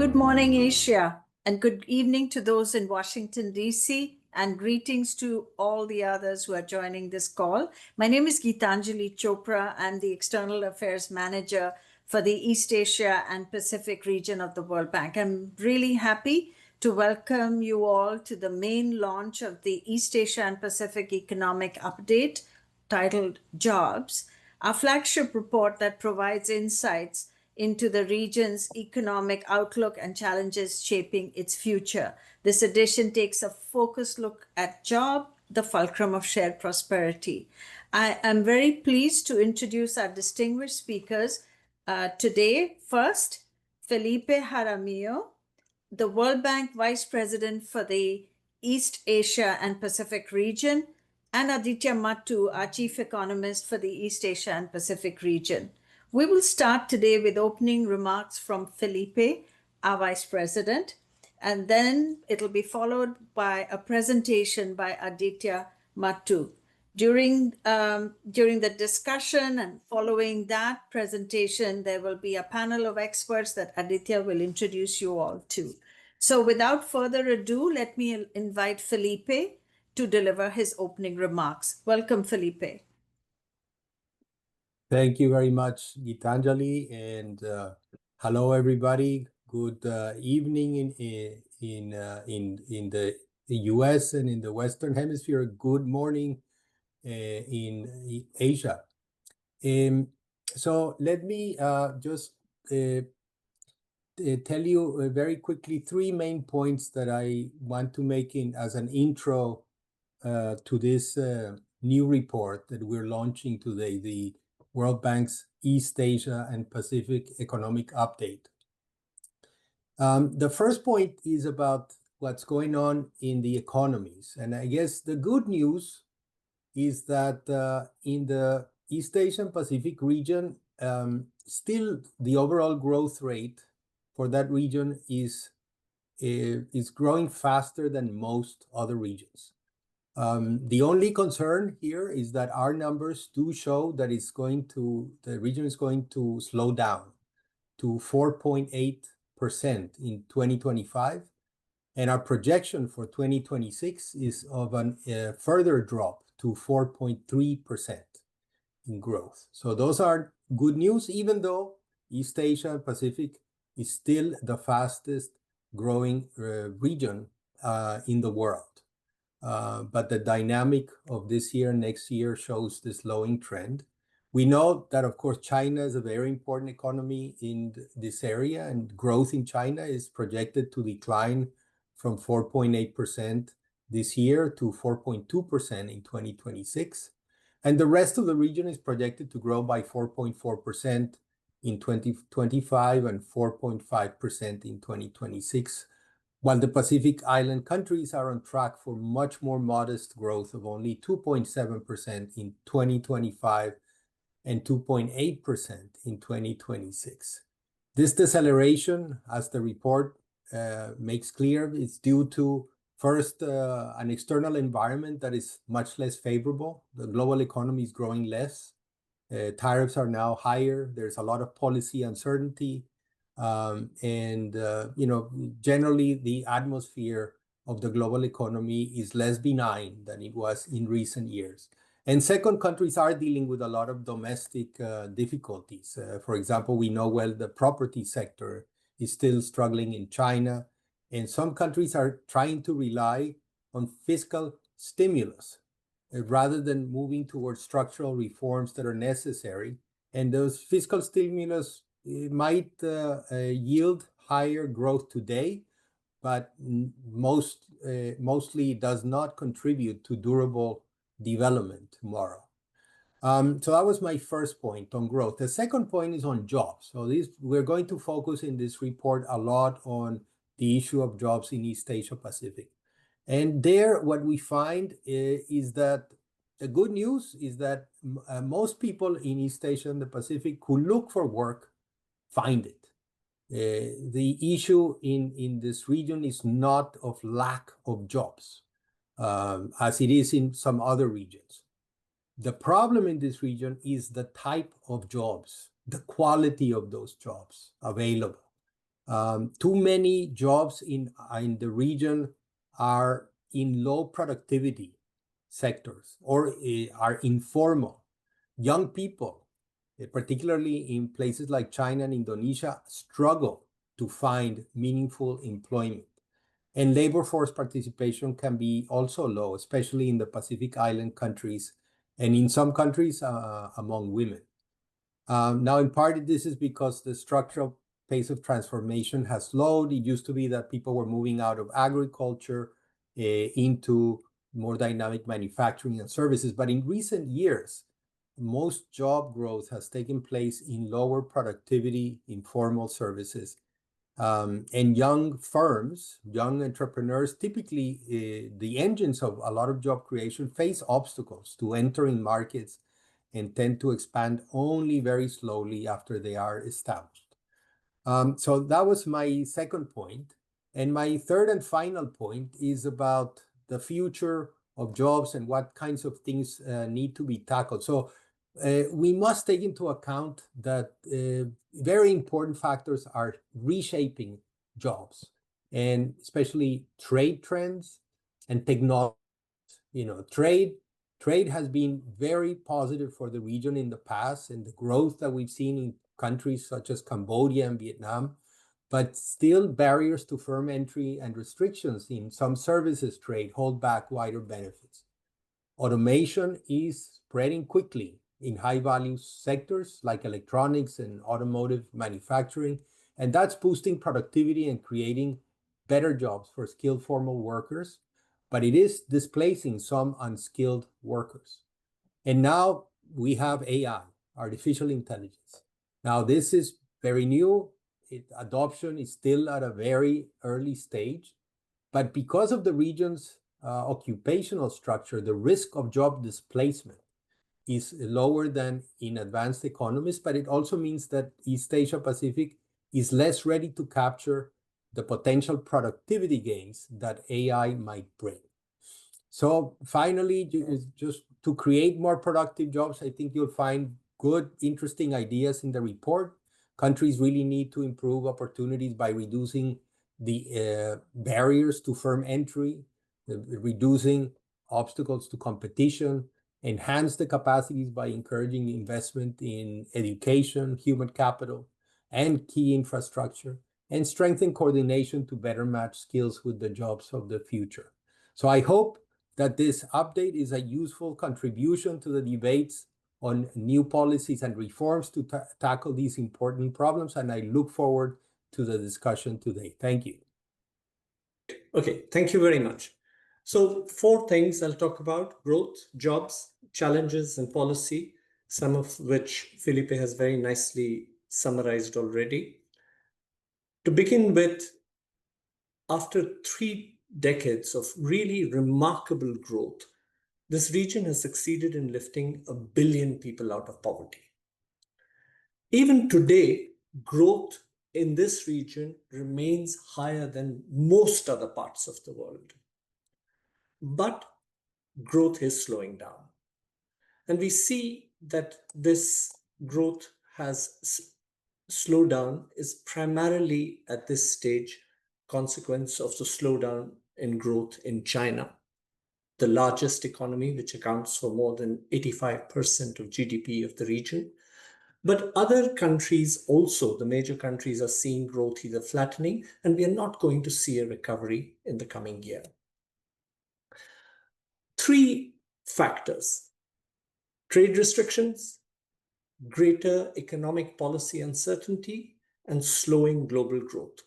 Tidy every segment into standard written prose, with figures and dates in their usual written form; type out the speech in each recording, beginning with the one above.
Good morning, Asia, and good evening to those in Washington, D.C., and greetings to all the others who are joining this call. My name is Geetanjali Chopra. I'm the External Affairs Manager for the East Asia and Pacific region of the World Bank. I'm really happy to welcome you all to the main launch of the East Asia and Pacific Economic Update titled Jobs, our flagship report that provides insights into the region's economic outlook and challenges shaping its future. This edition takes a focused look at job, the fulcrum of shared prosperity. I am very pleased to introduce our distinguished speakers today. First, Felipe Jaramillo, the World Bank Vice President for the East Asia and Pacific region, and Aditya Mattu, our Chief Economist for the East Asia and Pacific region. We will start today with opening remarks from Felipe, our Vice President, and then it'll be followed by a presentation by Aditya Mattu. During the discussion and following that presentation, there will be a panel of experts that Aditya will introduce you all to. So without further ado, let me invite Felipe to deliver his opening remarks. Welcome, Felipe. Thank you very much, Geetanjali, and hello, everybody. Good evening in the U.S. and in the Western Hemisphere. Good morning in Asia. So let me just tell you very quickly three main points that I want to make as an intro to this new report that we're launching today, the World Bank's East Asia and Pacific Economic Update. The first point is about what's going on in the economies. And I guess the good news is that in the East Asian Pacific region, still the overall growth rate for that region is growing faster than most other regions. The only concern here is that our numbers do show that the region is going to slow down to 4.8% in 2025. And our projection for 2026 is of a further drop to 4.3% in growth. So those are good news, even though East Asia and Pacific is still the fastest growing region in the world. But the dynamic of this year, next year shows this slowing trend. We know that, of course, China is a very important economy in this area, and growth in China is projected to decline from 4.8% this year to 4.2% in 2026. And the rest of the region is projected to grow by 4.4% in 2025 and 4.5% in 2026. While the Pacific Island countries are on track for much more modest growth of only 2.7% in 2025 and 2.8% in 2026. This deceleration, as the report makes clear, is due to, first, an external environment that is much less favorable. The global economy is growing less. Tariffs are now higher. There's a lot of policy uncertainty. Generally, the atmosphere of the global economy is less benign than it was in recent years. And second, countries are dealing with a lot of domestic difficulties. For example, we know well the property sector is still struggling in China, and some countries are trying to rely on fiscal stimulus rather than moving towards structural reforms that are necessary. And those fiscal stimulus might yield higher growth today, but mostly does not contribute to durable development tomorrow. So that was my first point on growth. The second point is on jobs. So we're going to focus in this report a lot on the issue of jobs in East Asia Pacific. And there, what we find is that the good news is that most people in East Asia and the Pacific who look for work find it. The issue in this region is not of lack of jobs, as it is in some other regions. The problem in this region is the type of jobs, the quality of those jobs available. Too many jobs in the region are in low productivity sectors or are informal. Young people, particularly in places like China and Indonesia, struggle to find meaningful employment. And labor force participation can be also low, especially in the Pacific Island countries and in some countries among women. Now, in part, this is because the structural pace of transformation has slowed. It used to be that people were moving out of agriculture into more dynamic manufacturing and services. But in recent years, most job growth has taken place in lower productivity, informal services. And young firms, young entrepreneurs, typically the engines of a lot of job creation face obstacles to entering markets and tend to expand only very slowly after they are established. So that was my second point. And my third and final point is about the future of jobs and what kinds of things need to be tackled. So we must take into account that very important factors are reshaping jobs, and especially trade trends and technology. Trade has been very positive for the region in the past, and the growth that we've seen in countries such as Cambodia and Vietnam, but still barriers to firm entry and restrictions in some services trade hold back wider benefits. Automation is spreading quickly in high-value sectors like electronics and automotive manufacturing, and that's boosting productivity and creating better jobs for skilled formal workers, but it is displacing some unskilled workers. And now we have AI, artificial intelligence. Now, this is very new. Adoption is still at a very early stage, but because of the region's occupational structure, the risk of job displacement is lower than in advanced economies, but it also means that East Asia Pacific is less ready to capture the potential productivity gains that AI might bring. So finally, just to create more productive jobs, I think you'll find good, interesting ideas in the report. Countries really need to improve opportunities by reducing the barriers to firm entry, reducing obstacles to competition, enhance the capacities by encouraging investment in education, human capital, and key infrastructure, and strengthen coordination to better match skills with the jobs of the future. So I hope that this update is a useful contribution to the debates on new policies and reforms to tackle these important problems, and I look forward to the discussion today. Thank you. Okay, thank you very much. So 4 things I'll talk about: growth, jobs, challenges, and policy, some of which Felipe has very nicely summarized already. To begin with, after 3 decades of really remarkable growth, this region has succeeded in lifting 1 billion people out of poverty. Even today, growth in this region remains higher than most other parts of the world. But growth is slowing down. And we see that this growth has slowed down is primarily at this stage consequence of the slowdown in growth in China, the largest economy, which accounts for more than 85% of GDP of the region. But other countries also, the major countries, are seeing growth either flattening, and we are not going to see a recovery in the coming year. 3 factors: trade restrictions, greater economic policy uncertainty, and slowing global growth.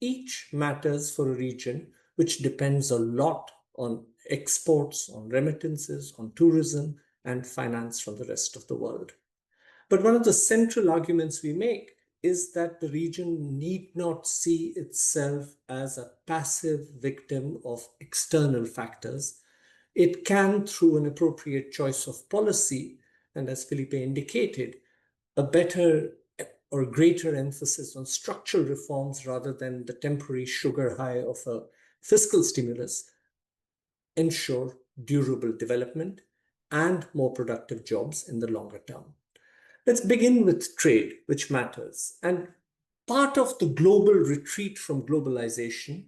Each matters for a region which depends a lot on exports, on remittances, on tourism, and finance from the rest of the world. But one of the central arguments we make is that the region need not see itself as a passive victim of external factors. It can, through an appropriate choice of policy, and as Felipe indicated, a better or greater emphasis on structural reforms rather than the temporary sugar high of a fiscal stimulus, ensure durable development and more productive jobs in the longer term. Let's begin with trade, which matters. And part of the global retreat from globalization,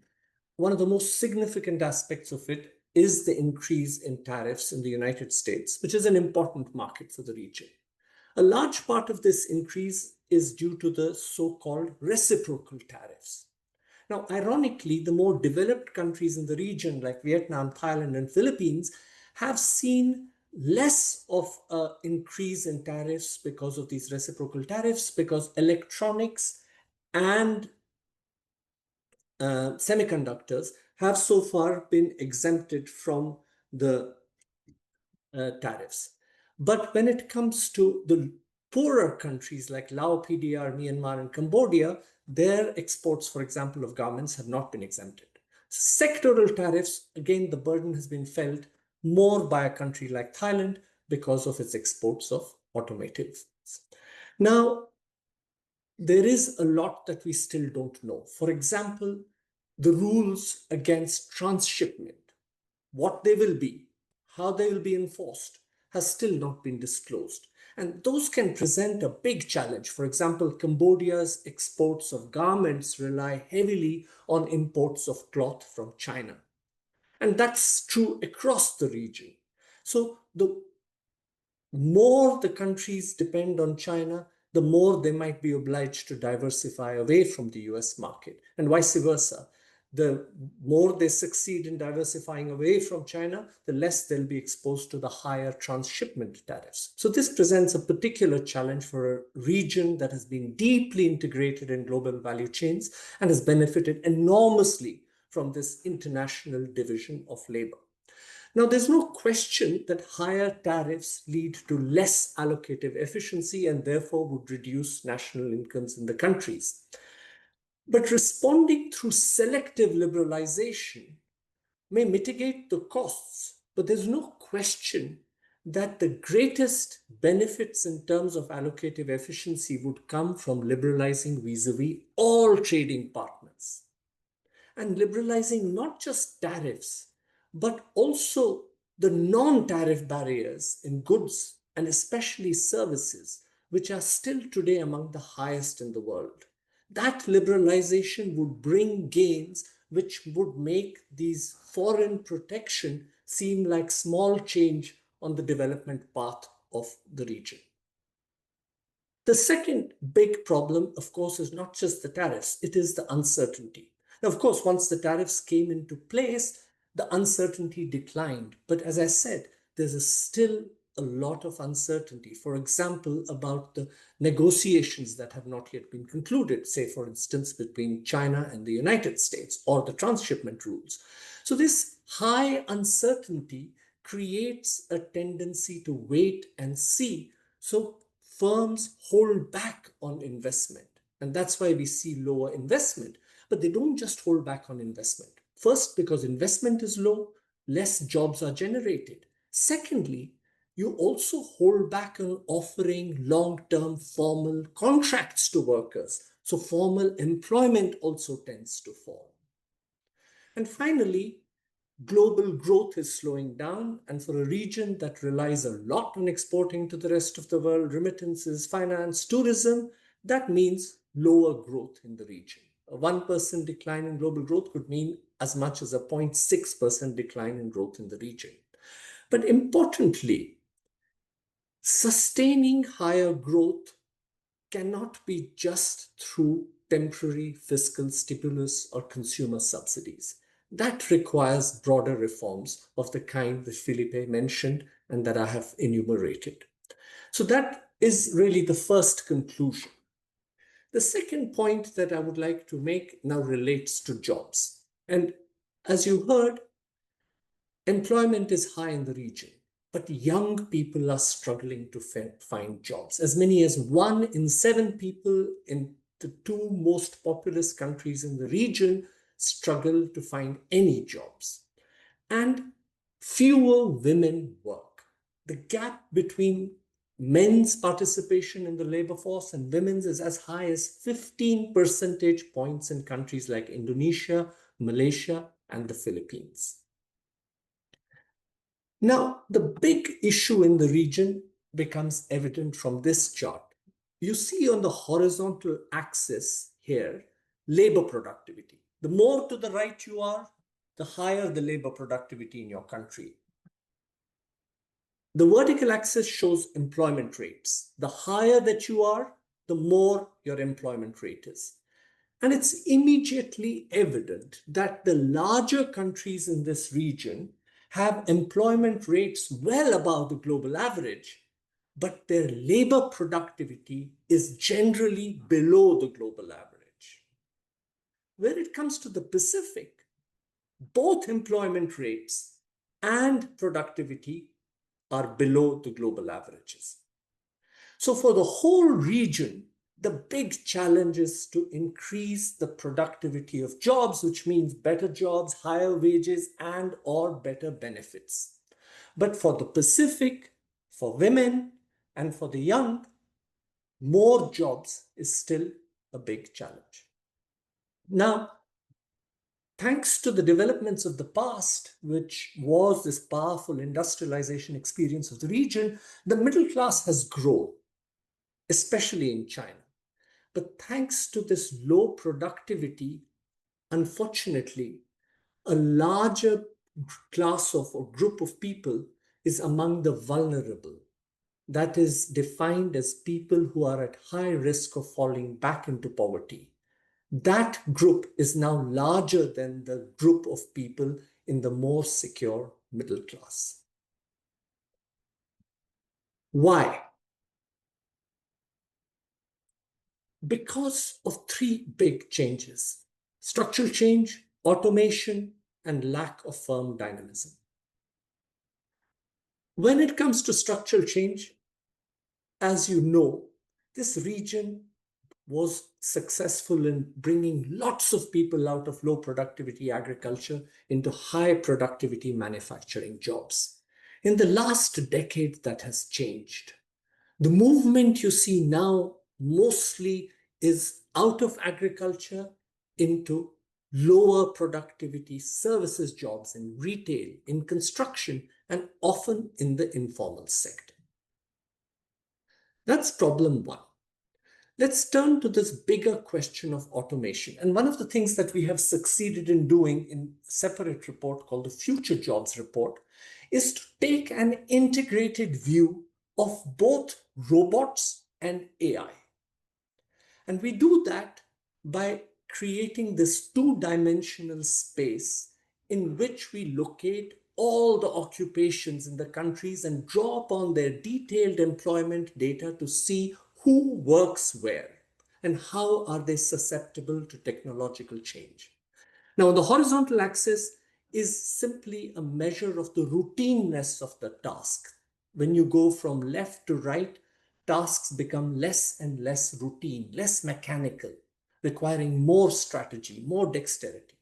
one of the most significant aspects of it is the increase in tariffs in the United States, which is an important market for the region. A large part of this increase is due to the so-called reciprocal tariffs. Now, ironically, the more developed countries in the region, like Vietnam, Thailand, and Philippines, have seen less of an increase in tariffs because of these reciprocal tariffs, because electronics and semiconductors have so far been exempted from the tariffs. But when it comes to the poorer countries like Laos, PDR, Myanmar, and Cambodia, their exports, for example, of garments have not been exempted. Sectoral tariffs, again, the burden has been felt more by a country like Thailand because of its exports of automotives. Now, there is a lot that we still don't know. For example, the rules against transshipment, what they will be, how they will be enforced, has still not been disclosed. And those can present a big challenge. For example, Cambodia's exports of garments rely heavily on imports of cloth from China. And that's true across the region. So the more the countries depend on China, the more they might be obliged to diversify away from the US market, and vice versa. The more they succeed in diversifying away from China, the less they'll be exposed to the higher transshipment tariffs. So this presents a particular challenge for a region that has been deeply integrated in global value chains and has benefited enormously from this international division of labor. Now, there's no question that higher tariffs lead to less allocative efficiency and therefore would reduce national incomes in the countries. But responding through selective liberalization may mitigate the costs, but there's no question that the greatest benefits in terms of allocative efficiency would come from liberalizing vis-a-vis all trading partners. And liberalizing not just tariffs, but also the non-tariff barriers in goods and especially services, which are still today among the highest in the world. That liberalization would bring gains which would make these foreign protection seem like small change on the development path of the region. The second big problem, of course, is not just the tariffs, it is the uncertainty. Now, of course, once the tariffs came into place, the uncertainty declined. But as I said, there's still a lot of uncertainty. For example, about the negotiations that have not yet been concluded, say, for instance, between China and the United States, or the transshipment rules. So this high uncertainty creates a tendency to wait and see. So firms hold back on investment. And that's why we see lower investment. But they don't just hold back on investment. First, because investment is low, less jobs are generated. Secondly, you also hold back on offering long-term formal contracts to workers. So formal employment also tends to fall. And finally, global growth is slowing down. And for a region that relies a lot on exporting to the rest of the world, remittances, finance, tourism, that means lower growth in the region. A 1% decline in global growth could mean as much as a 0.6% decline in growth in the region. But importantly, sustaining higher growth cannot be just through temporary fiscal stimulus or consumer subsidies. That requires broader reforms of the kind that Felipe mentioned and that I have enumerated. So that is really the first conclusion. The second point that I would like to make now relates to jobs. And as you heard, employment is high in the region, but young people are struggling to find jobs. As many as 1 in 7 people in the 2 most populous countries in the region struggle to find any jobs. And fewer women work. The gap between men's participation in the labor force and women's is as high as 15 percentage points in countries like Indonesia, Malaysia, and the Philippines. Now, the big issue in the region becomes evident from this chart. You see on the horizontal axis here, labor productivity. The more to the right you are, the higher the labor productivity in your country. The vertical axis shows employment rates. The higher that you are, the more your employment rate is. And it's immediately evident that the larger countries in this region have employment rates well above the global average, but their labor productivity is generally below the global average. When it comes to the Pacific, both employment rates and productivity are below the global averages. So for the whole region, the big challenge is to increase the productivity of jobs, which means better jobs, higher wages, and or better benefits. But for the Pacific, for women, and for the young, more jobs is still a big challenge. Now, thanks to the developments of the past, which was this powerful industrialization experience of the region, the middle class has grown, especially in China. But thanks to this low productivity, unfortunately, a larger class of or group of people is among the vulnerable. That is defined as people who are at high risk of falling back into poverty. That group is now larger than the group of people in the more secure middle class. Why? Because of three big changes: structural change, automation, and lack of firm dynamism. When it comes to structural change, as you know, this region was successful in bringing lots of people out of low productivity agriculture into high productivity manufacturing jobs. In the last decade, that has changed. The movement you see now mostly is out of agriculture into lower productivity services jobs in retail, in construction, and often in the informal sector. That's problem one. Let's turn to this bigger question of automation. And one of the things that we have succeeded in doing in a separate report called the Future Jobs Report is to take an integrated view of both robots and AI. And we do that by creating this two-dimensional space in which we locate all the occupations in the countries and draw upon their detailed employment data to see who works where and how are they susceptible to technological change. Now, the horizontal axis is simply a measure of the routineness of the task. When you go from left to right, tasks become less and less routine, less mechanical, requiring more strategy, more dexterity.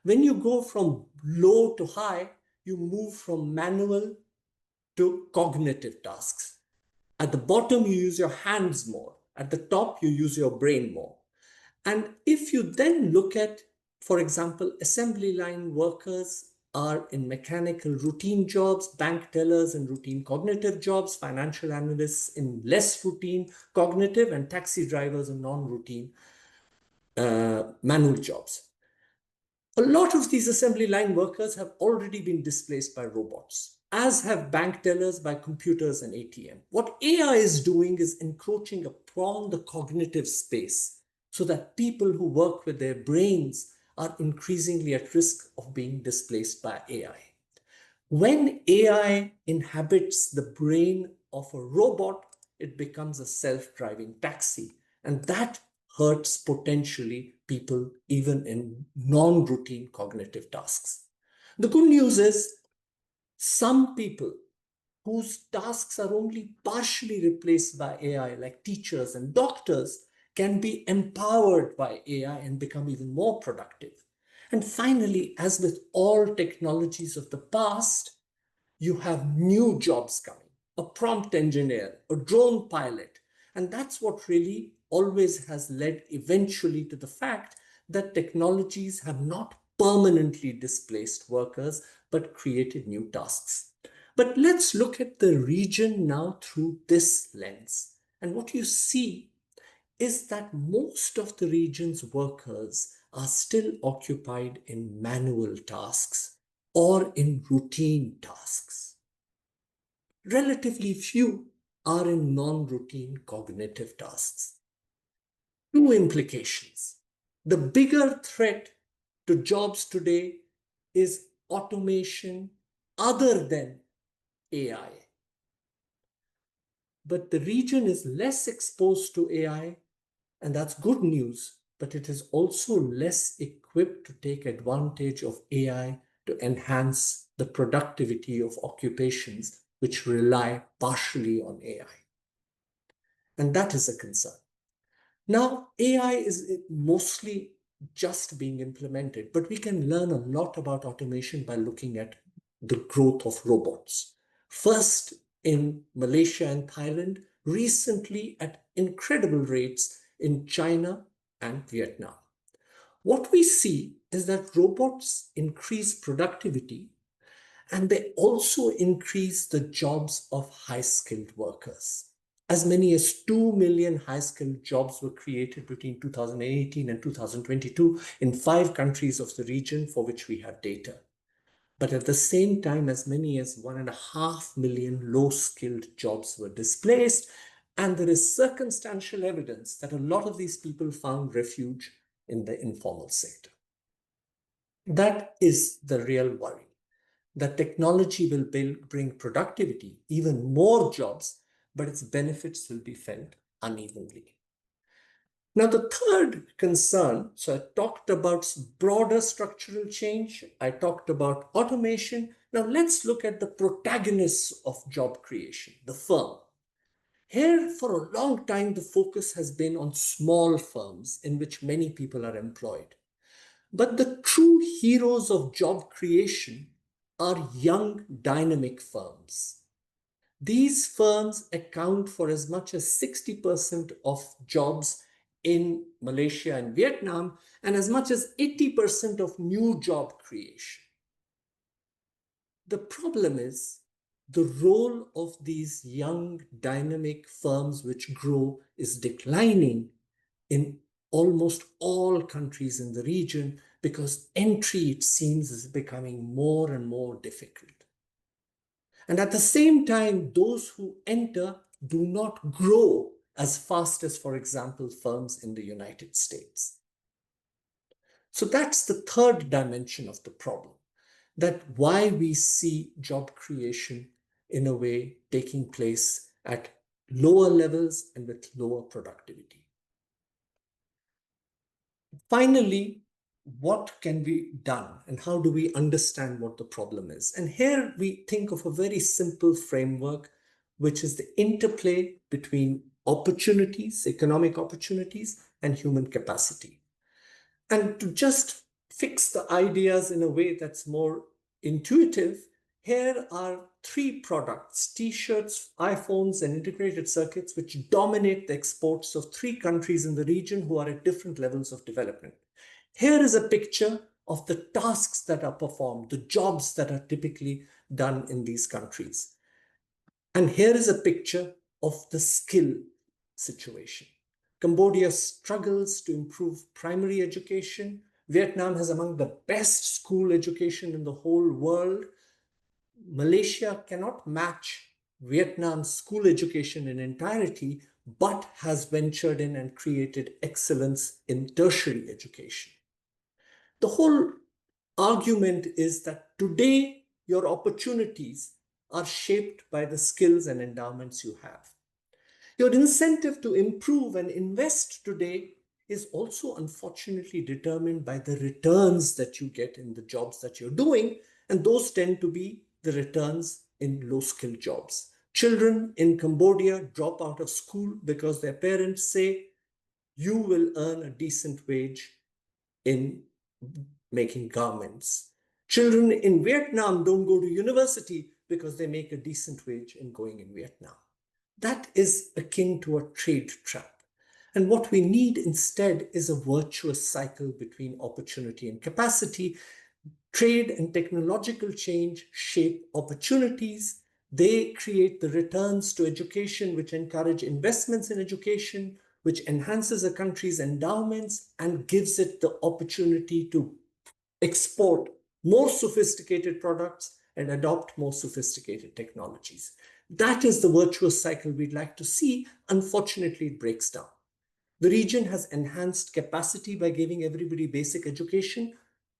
When you go from low to high, you move from manual to cognitive tasks. At the bottom, you use your hands more. At the top, you use your brain more. And if you then look at, for example, assembly line workers are in mechanical routine jobs, bank tellers in routine cognitive jobs, financial analysts in less routine cognitive, and taxi drivers in non-routine manual jobs. A lot of these assembly line workers have already been displaced by robots, as have bank tellers by computers and ATM. What AI is doing is encroaching upon the cognitive space so that people who work with their brains are increasingly at risk of being displaced by AI. When AI inhabits the brain of a robot, it becomes a self-driving taxi, and that hurts potentially people even in non-routine cognitive tasks. The good news is some people whose tasks are only partially replaced by AI, like teachers and doctors, can be empowered by AI and become even more productive. And finally, as with all technologies of the past, you have new jobs coming, a prompt engineer, a drone pilot. And that's what really always has led eventually to the fact that technologies have not permanently displaced workers, but created new tasks. But let's look at the region now through this lens. And what you see is that most of the region's workers are still occupied in manual tasks or in routine tasks. Relatively few are in non-routine cognitive tasks. Two implications. The bigger threat to jobs today is automation other than AI. But the region is less exposed to AI, and that's good news, but it is also less equipped to take advantage of AI to enhance the productivity of occupations which rely partially on AI. And that is a concern. Now, AI is mostly just being implemented, but we can learn a lot about automation by looking at the growth of robots. First, in Malaysia and Thailand, recently at incredible rates in China and Vietnam. What we see is that robots increase productivity, and they also increase the jobs of high-skilled workers. As many as 2 million high-skilled jobs were created between 2018 and 2022 in 5 countries of the region for which we have data. But at the same time, as many as 1.5 million low-skilled jobs were displaced, and there is circumstantial evidence that a lot of these people found refuge in the informal sector. That is the real worry, that technology will bring productivity, even more jobs, but its benefits will be felt unevenly. Now, the third concern, so I talked about broader structural change, I talked about automation. Now let's look at the protagonists of job creation, the firm. Here, for a long time, the focus has been on small firms in which many people are employed. But the true heroes of job creation are young, dynamic firms. These firms account for as much as 60% of jobs in Malaysia and Vietnam, and as much as 80% of new job creation. The problem is the role of these young, dynamic firms which grow is declining in almost all countries in the region because entry, it seems, is becoming more and more difficult. And at the same time, those who enter do not grow as fast as, for example, firms in the United States. So that's the third dimension of the problem, that why we see job creation in a way taking place at lower levels and with lower productivity. Finally, what can be done and how do we understand what the problem is? And here we think of a very simple framework, which is the interplay between opportunities, economic opportunities, and human capacity. And to just fix the ideas in a way that's more intuitive, here are 3 products, T-shirts, iPhones, and integrated circuits, which dominate the exports of 3 countries in the region who are at different levels of development. Here is a picture of the tasks that are performed, the jobs that are typically done in these countries. And here is a picture of the skill situation. Cambodia struggles to improve primary education. Vietnam has among the best school education in the whole world. Malaysia cannot match Vietnam's school education in entirety, but has ventured in and created excellence in tertiary education. The whole argument is that today your opportunities are shaped by the skills and endowments you have. Your incentive to improve and invest today is also unfortunately determined by the returns that you get in the jobs that you're doing, and those tend to be the returns in low-skilled jobs. Children in Cambodia drop out of school because their parents say, you will earn a decent wage in making garments. Children in Vietnam don't go to university because they make a decent wage in going in Vietnam. That is akin to a trade trap. And what we need instead is a virtuous cycle between opportunity and capacity. Trade and technological change shape opportunities. They create the returns to education which encourage investments in education, which enhances a country's endowments and gives it the opportunity to export more sophisticated products and adopt more sophisticated technologies. That is the virtuous cycle we'd like to see. Unfortunately, it breaks down. The region has enhanced capacity by giving everybody basic education,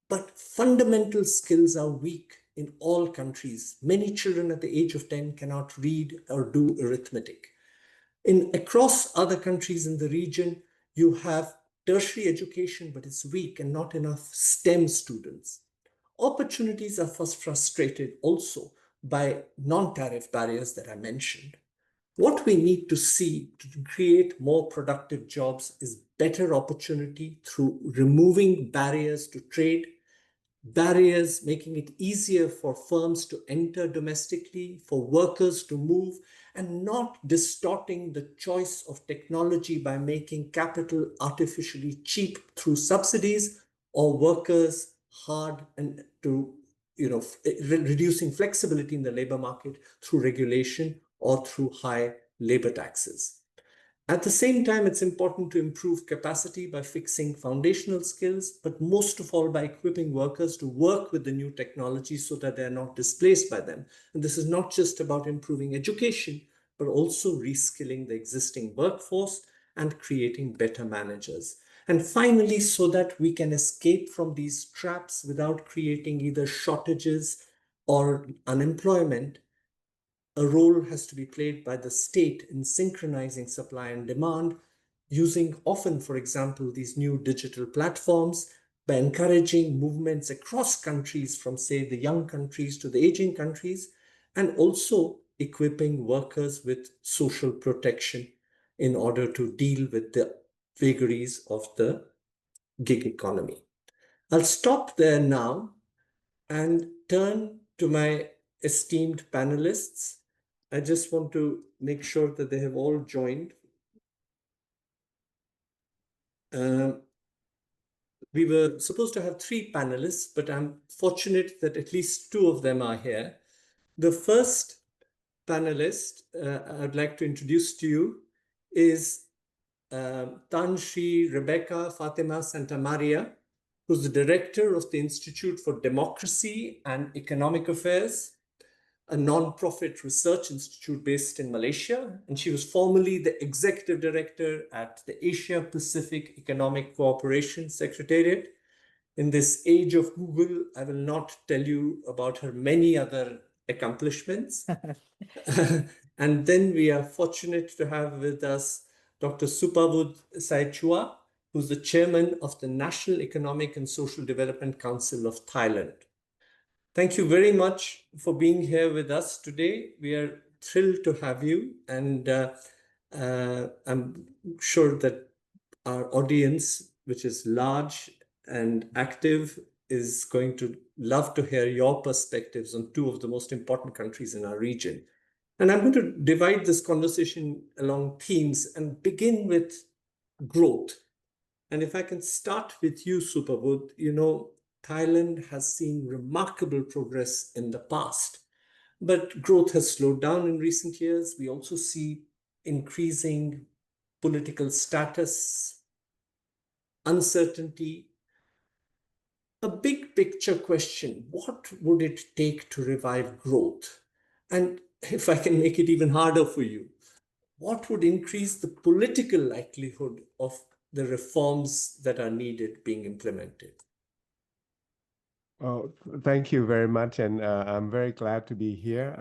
but fundamental skills are weak in all countries. Many children at the age of 10 cannot read or do arithmetic. Across other countries in the region, you have tertiary education, but it's weak and not enough STEM students. Opportunities are frustrated also by non-tariff barriers that I mentioned. What we need to see to create more productive jobs is better opportunity through removing barriers to trade, barriers making it easier for firms to enter domestically, for workers to move, and not distorting the choice of technology by making capital artificially cheap through subsidies or workers hard and to reducing flexibility in the labor market through regulation or through high labor taxes. At the same time, it's important to improve capacity by fixing foundational skills, but most of all by equipping workers to work with the new technology so that they're not displaced by them. And this is not just about improving education, but also reskilling the existing workforce and creating better managers. And finally, so that we can escape from these traps without creating either shortages or unemployment, a role has to be played by the state in synchronizing supply and demand, using often, for example, these new digital platforms, by encouraging movements across countries from, say, the young countries to the aging countries, and also equipping workers with social protection in order to deal with the vagaries of the gig economy. I'll stop there now and turn to my esteemed panelists. I just want to make sure that they have all joined. We were supposed to have 3 panelists, but I'm fortunate that at least 2 of them are here. The first panelist I'd like to introduce to you is Tan Sri Rebecca Fatima Santamaria, who's the director of the Institute for Democracy and Economic Affairs, a non-profit research institute based in Malaysia. And she was formerly the executive director at the Asia Pacific Economic Cooperation Secretariat. In this age of Google, I will not tell you about her many other accomplishments. And then we are fortunate to have with us Dr. Supavud Saechua, who's the chairman of the National Economic and Social Development Council of Thailand. Thank you very much for being here with us today. We are thrilled to have you, and I'm sure that our audience, which is large and active, is going to love to hear your perspectives on 2 of the most important countries in our region. And I'm going to divide this conversation along themes and begin with growth. And if I can start with you, Supavud, Thailand has seen remarkable progress in the past, but growth has slowed down in recent years. We also see increasing political status, uncertainty. A big picture question: what would it take to revive growth? And if I can make it even harder for you, what would increase the political likelihood of the reforms that are needed being implemented? Oh, thank you very much, and I'm very glad to be here.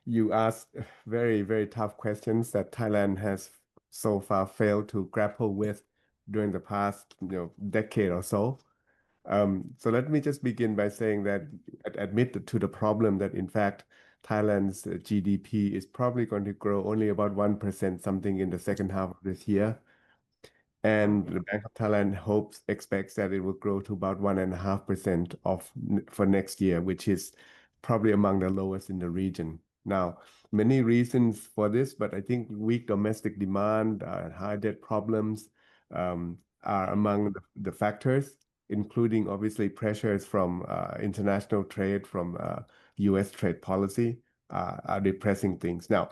You asked very, very tough questions that Thailand has so far failed to grapple with during the past, decade or so. So let me just begin by saying that admit to the problem that in fact Thailand's GDP is probably going to grow only about 1% something in the second half of this year. And the Bank of Thailand expects that it will grow to about 1.5% for next year, which is probably among the lowest in the region. Now, many reasons for this, but I think weak domestic demand, high debt problems are among the factors, including obviously pressures from international trade, from US trade policy, are depressing things. Now,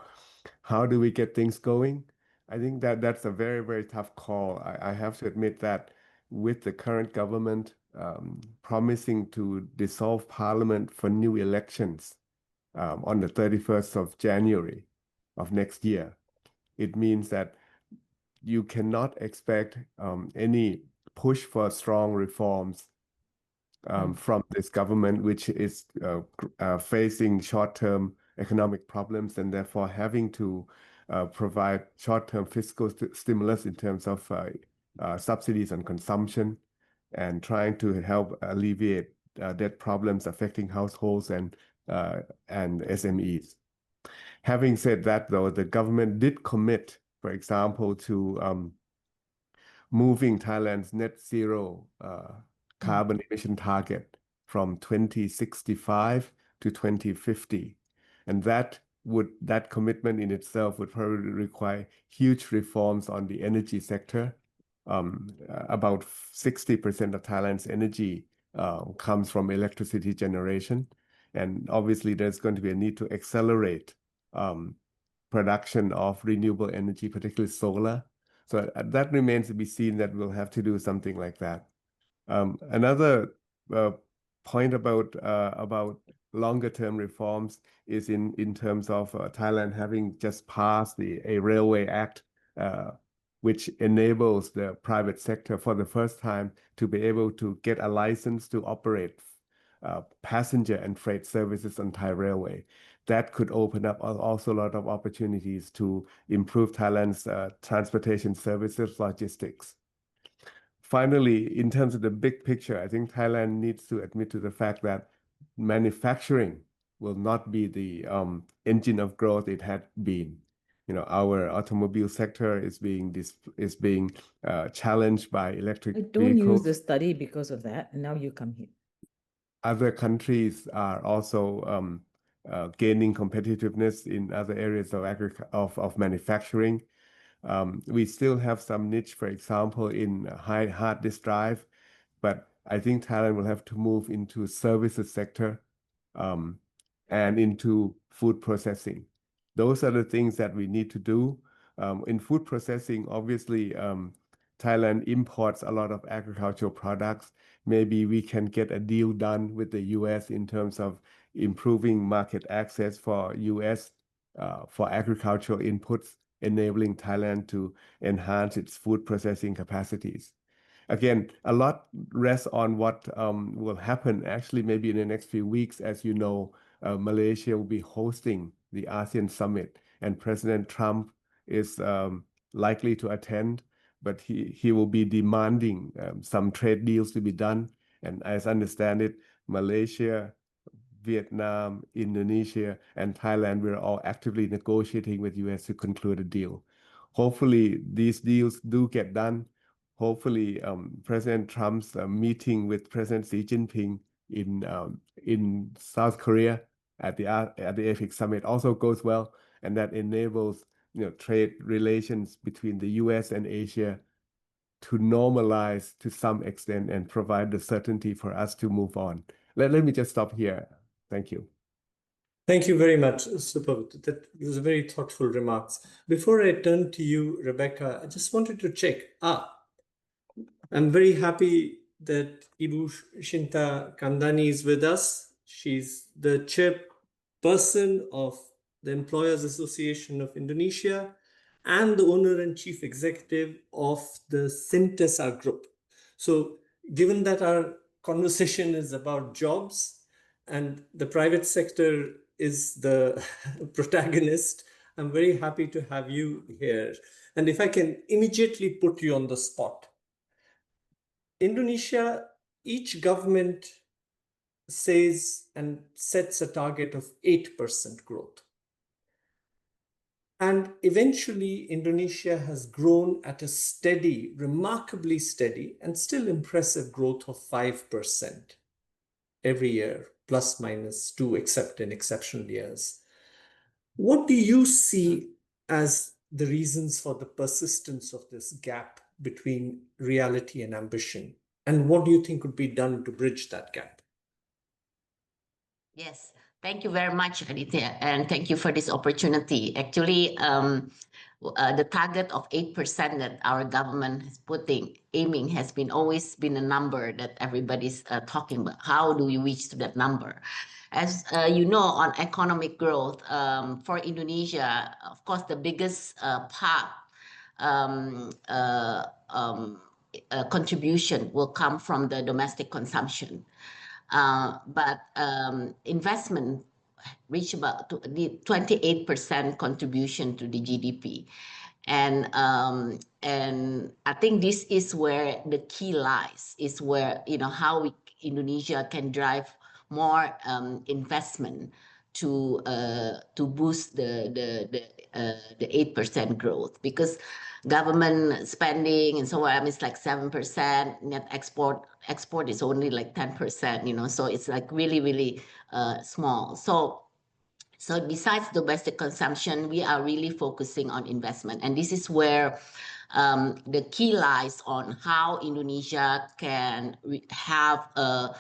how do we get things going? I think that that's a very, very tough call. I have to admit that with the current government promising to dissolve parliament for new elections on the 31st of January of next year, it means that you cannot expect any push for strong reforms from this government, which is facing short-term economic problems and therefore having to provide short-term fiscal stimulus in terms of subsidies on consumption and trying to help alleviate debt problems affecting households and SMEs. Having said that, though, the government did commit, for example, to moving Thailand's net zero carbon emission target from 2065 to 2050. And that commitment in itself would probably require huge reforms on the energy sector. About 60% of Thailand's energy comes from electricity generation. And obviously, there's going to be a need to accelerate production of renewable energy, particularly solar. So that remains to be seen, that we'll have to do something like that. Another point about longer term reforms is in terms of Thailand having just passed a Railway Act, which enables the private sector for the first time to be able to get a license to operate passenger and freight services on Thai Railway. That could open up also a lot of opportunities to improve Thailand's transportation services, logistics. Finally, in terms of the big picture, I think Thailand needs to admit to the fact that manufacturing will not be the engine of growth it had been. You know, our automobile sector is being challenged by electric I don't use vehicles. the study because of that, and now you come here. Other countries are also gaining competitiveness in other areas of manufacturing. We still have some niche, for example, in hard disk drive, but I think Thailand will have to move into services sector and into food processing. Those are the things that we need to do. In food processing, obviously, Thailand imports a lot of agricultural products. Maybe we can get a deal done with the US in terms of improving market access for US for agricultural inputs, enabling Thailand to enhance its food processing capacities. Again, a lot rests on what will happen actually maybe in the next few weeks. As you know, Malaysia will be hosting the ASEAN Summit, and President Trump is likely to attend, but he will be demanding some trade deals to be done. And as I understand it, Malaysia, Vietnam, Indonesia, and Thailand, we're all actively negotiating with US to conclude a deal. Hopefully, these deals do get done. Hopefully, President Trump's meeting with President Xi Jinping in South Korea at the APEC Summit also goes well, and that enables trade relations between the US and Asia to normalize to some extent and provide the certainty for us to move on. Let me just stop here. Thank you. Thank you very much, Superb. That was a very thoughtful remarks. Before I turn to you, Rebecca, I just wanted to check. I'm very happy that Ibu Shinta Kandani is with us. She's the chairperson of the Employers Association of Indonesia and the owner and chief executive of the Syntesa Group. So given that our conversation is about jobs and the private sector is the protagonist, I'm very happy to have you here. And if I can immediately put you on the spot. Indonesia, each government says and sets a target of 8% growth. And eventually, Indonesia has grown at a steady, remarkably steady, and still impressive growth of 5% every year, plus minus 2, except in exceptional years. What do you see as the reasons for the persistence of this gap between reality and ambition? And what do you think could be done to bridge that gap? Yes, Thank you very much, Aditya, and thank you for this opportunity. Actually, the target of 8% that our government is aiming has always been a number that everybody's talking about. How do we reach to that number? As you know, on economic growth, for Indonesia, of course, the biggest part contribution will come from the domestic consumption. But investment reach about the 28% contribution to the GDP. And I think this is where the key lies, is where, how Indonesia can drive more investment to boost the 8% growth, because government spending and so on is like 7%, net export is only like 10%, so it's like really small. So besides domestic consumption, we are really focusing on investment, and this is where the key lies on how Indonesia can have a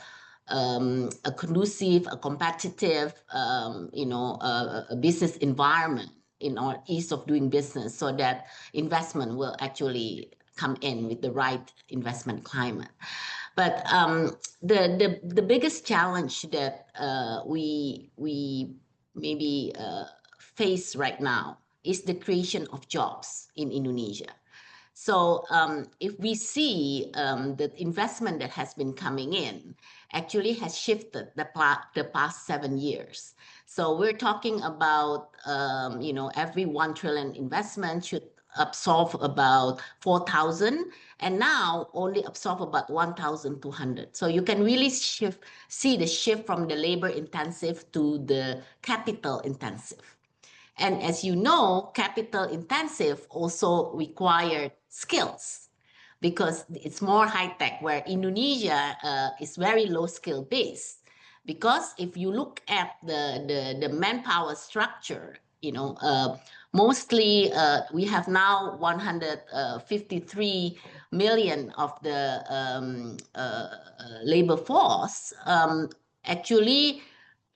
conducive, a competitive, a business environment in our ease of doing business, so that investment will actually come in with the right investment climate. But the biggest challenge that we maybe face right now is the creation of jobs in Indonesia. So if we see the investment that has been coming in actually has shifted the past 7 years. So we're talking about, every 1 trillion investment should absorb about 4,000, and now only absorb about 1,200. So you can really see the shift from the labor intensive to the capital intensive. And as you know, capital intensive also required skills, because it's more high tech, where Indonesia is very low skill based. Because if you look at the manpower structure, mostly we have now 153 million of the labor force. Actually,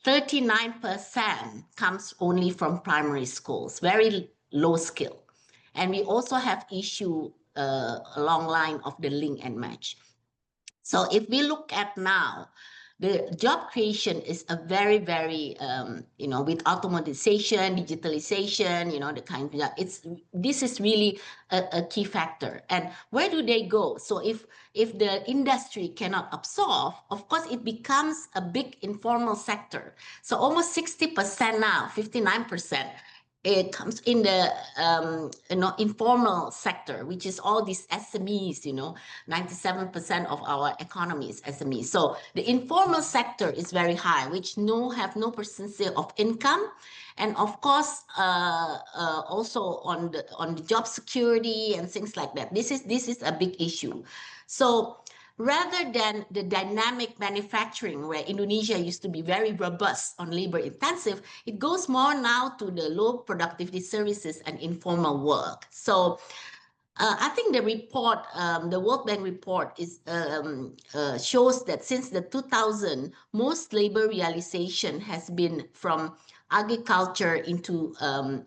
39% comes only from primary schools, very low skill. And we also have issue along line of the link and match. So if we look at now, the job creation is a very, very, with automatization, digitalization, the kind of, this is really a key factor. And where do they go? So if the industry cannot absorb, of course, it becomes a big informal sector. So almost 60% now, 59%. It comes in the informal sector, which is all these SMEs, 97% of our economy is SMEs. So the informal sector is very high, which have no percentage of income. And of course, also on the job security and things like that. This is a big issue. So rather than the dynamic manufacturing, where Indonesia used to be very robust on labor intensive, it goes more now to the low productivity services and informal work. So I think the report, the World Bank report, shows that since the 2000, most labor realization has been from agriculture into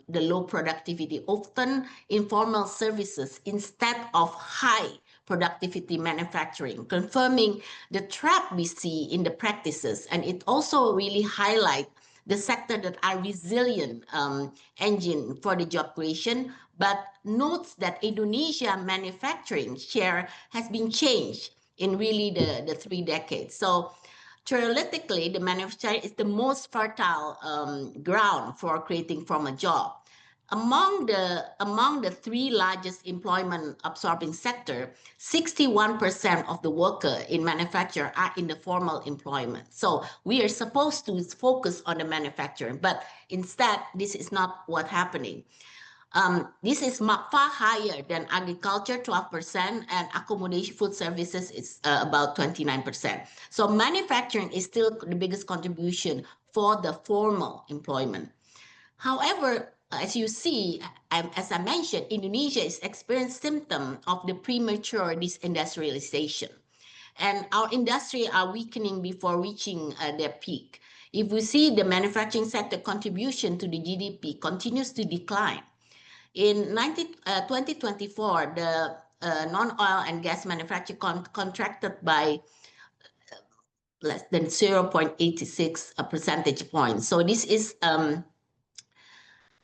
the low productivity, often informal services instead of high productivity manufacturing, confirming the trap we see in the practices. And it also really highlights the sector that are resilient engine for the job creation, but notes that Indonesia manufacturing share has been changed in really the 3 decades. So theoretically, the manufacturing is the most fertile ground for creating from a job. Among the 3 largest employment absorbing sector, 61% of the workers in manufacturing are in the formal employment. So we are supposed to focus on the manufacturing, but instead, this is not what's happening. This is far higher than agriculture, 12%, and accommodation, food services is about 29%. So manufacturing is still the biggest contribution for the formal employment. However, as you see, as I mentioned, Indonesia is experiencing symptoms of the premature disindustrialization. And our industry are weakening before reaching their peak. if we see the manufacturing sector contribution to the GDP continues to decline. In 2024, the non-oil and gas manufacturing contracted by less than 0.86 percentage points. So this is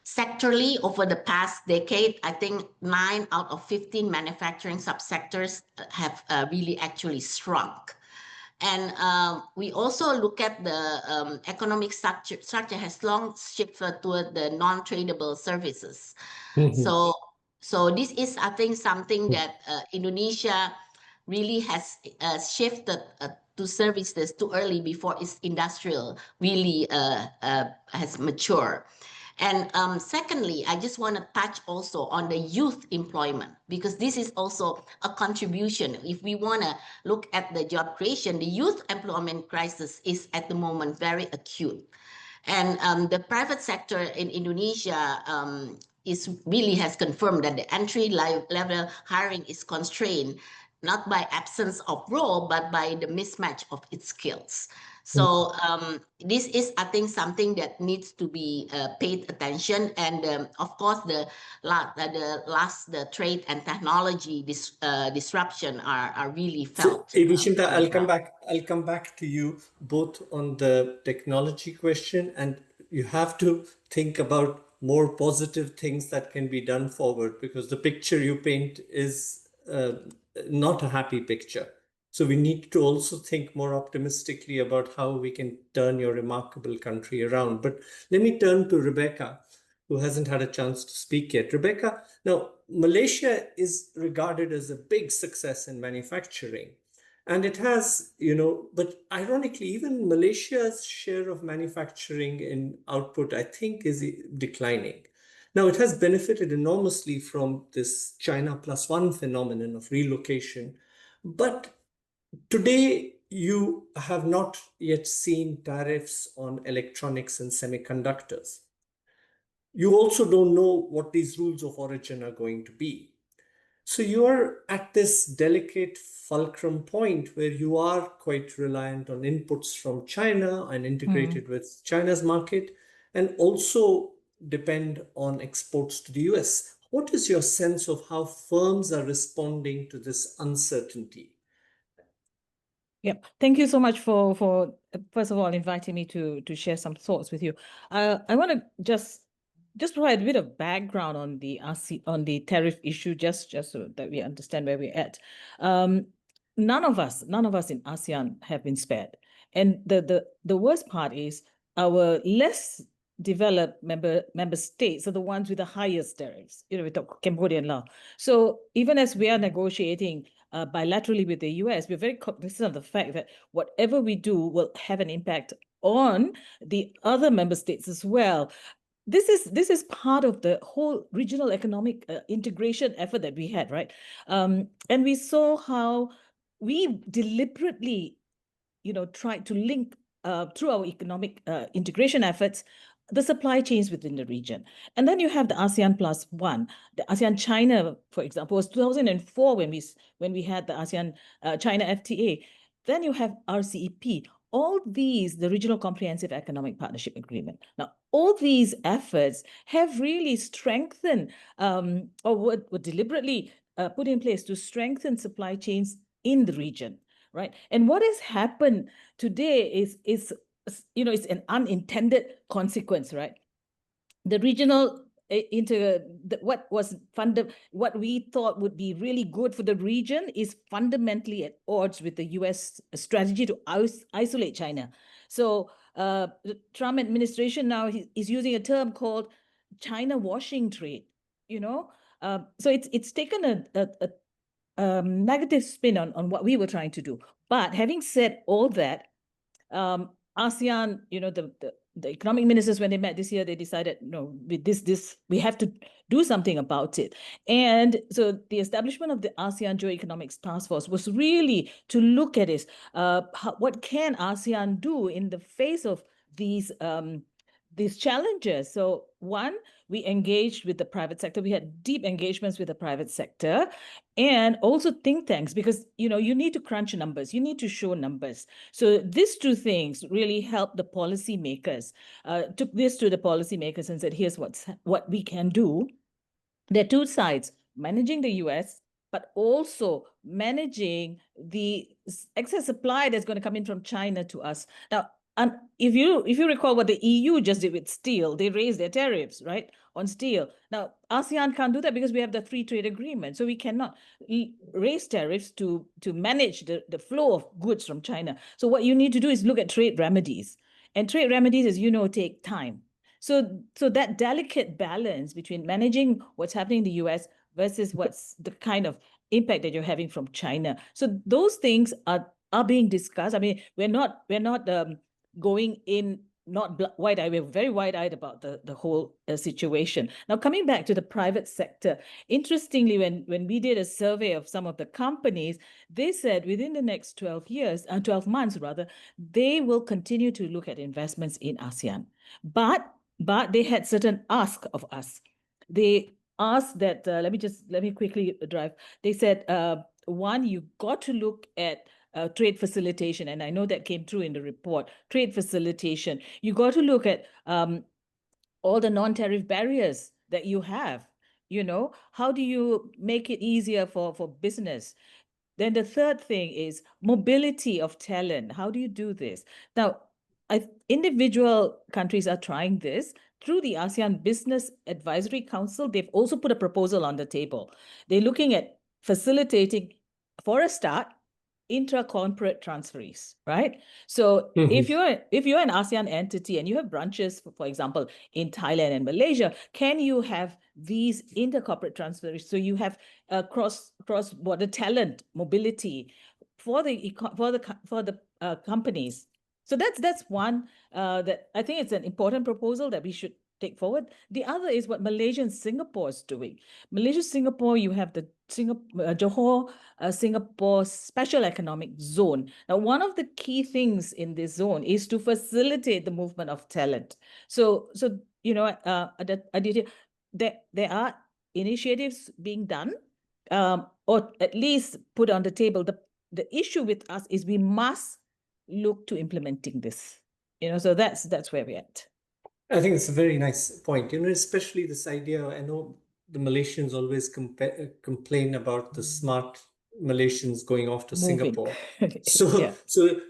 sectorally over the past decade. I think 9 out of 15 manufacturing subsectors have really actually shrunk. And we also look at the economic structure has long shifted toward the non-tradable services. So this is, I think, something that Indonesia really has shifted to services too early before its industrial really has matured. And secondly, I just want to touch also on the youth employment, because this is also a contribution. If we want to look at the job creation, the youth employment crisis is at the moment very acute. And the private sector in Indonesia really has confirmed that the entry level hiring is constrained, not by absence of role, but by the mismatch of its skills. So this is, I think, something that needs to be paid attention. And of course, the trade and technology disruption are really felt. So, Vishinta, I'll come back to you both on the technology question, and you have to think about more positive things that can be done forward, because the picture you paint is not a happy picture. So we need to also think more optimistically about how we can turn your remarkable country around. But let me turn to Rebecca, who hasn't had a chance to speak yet. Rebecca, now Malaysia is regarded as a big success in manufacturing. And it has, but ironically, even Malaysia's share of manufacturing in output, I think, is declining. Now, it has benefited enormously from this China plus one phenomenon of relocation. But today, you have not yet seen tariffs on electronics and semiconductors. You also don't know what these rules of origin are going to be. So you're at this delicate fulcrum point where you are quite reliant on inputs from China and integrated with China's market, and also depend on exports to the US. What is your sense of how firms are responding to this uncertainty? Yep. Thank you so much for first of all inviting me to share some thoughts with you. I want to just provide a bit of background on the tariff issue, just so that we understand where we're at. None of us in ASEAN have been spared, and the worst part is our less developed member states are the ones with the highest tariffs. We talk Cambodia and Laos. So even as we are negotiating bilaterally with the US, we're very cognizant of the fact that whatever we do will have an impact on the other member states as well. This is part of the whole regional economic integration effort that we had, right? And we saw how we deliberately, tried to link through our economic integration efforts the supply chains within the region. And then you have the ASEAN plus one. The ASEAN China, for example, was 2004 when we had the ASEAN China FTA. Then you have RCEP. All these, the Regional Comprehensive Economic Partnership Agreement. Now, all these efforts have really strengthened or were deliberately put in place to strengthen supply chains in the region, right? And what has happened today is it's an unintended consequence, right? The regional what we thought would be really good for the region is fundamentally at odds with the US strategy to isolate China. So the Trump administration now is using a term called China washing trade, so it's taken a negative spin on what we were trying to do. But having said all that, ASEAN, the economic ministers, when they met this year, they decided, no, with this, we have to do something about it. And so the establishment of the ASEAN Geoeconomics Task Force was really to look at this. What can ASEAN do in the face of these challenges? So one, we engaged with the private sector. We had deep engagements with the private sector and also think tanks, because, you know, you need to crunch numbers, you need to show numbers. So these two things really helped the policymakers, took this to the policymakers and said, here's what we can do. There are two sides, managing the US, but also managing the excess supply that's going to come in from China to us. Now, and if you recall what the EU just did with steel, they raised their tariffs, right, on steel. Now, ASEAN can't do that because we have the free trade agreement. So we cannot raise tariffs to manage the flow of goods from China. So what you need to do is look at trade remedies. And trade remedies, as you know, take time. So that delicate balance between managing what's happening in the US versus what's the kind of impact that you're having from China. So those things are being discussed. I mean, we're not going in not wide-eyed. We're very wide-eyed about the whole situation. Now, coming back to the private sector, interestingly, when we did a survey of some of the companies, they said within the next 12 months, they will continue to look at investments in ASEAN. But they had certain ask of us. They asked that, let me quickly drive. They said, one, you got to look at trade facilitation. And I know that came through in the report, trade facilitation. You got to look at all the non-tariff barriers that you have. You know, how do you make it easier for business? Then the third thing is mobility of talent. How do you do this? Now, individual countries are trying this through the ASEAN Business Advisory Council. They've also put a proposal on the table. They're looking at facilitating, for a start, intra-corporate transferees, right? So if you're an ASEAN entity and you have branches, for example, in Thailand and Malaysia, can you have these inter-corporate transfers? So you have cross-border talent mobility for the companies. So that's one that I think it's an important proposal that we should take forward. The other is what Malaysia and Singapore is doing. Malaysia, Singapore, you have the Johor, Singapore Special Economic Zone. Now, one of the key things in this zone is to facilitate the movement of talent. So you know, there are initiatives being done, or at least put on the table. The issue with us is we must look to implementing this. You know, so that's where we're at. I think it's a very nice point, you know, especially this idea. I know the Malaysians always complain about the smart Malaysians going off to Singapore. So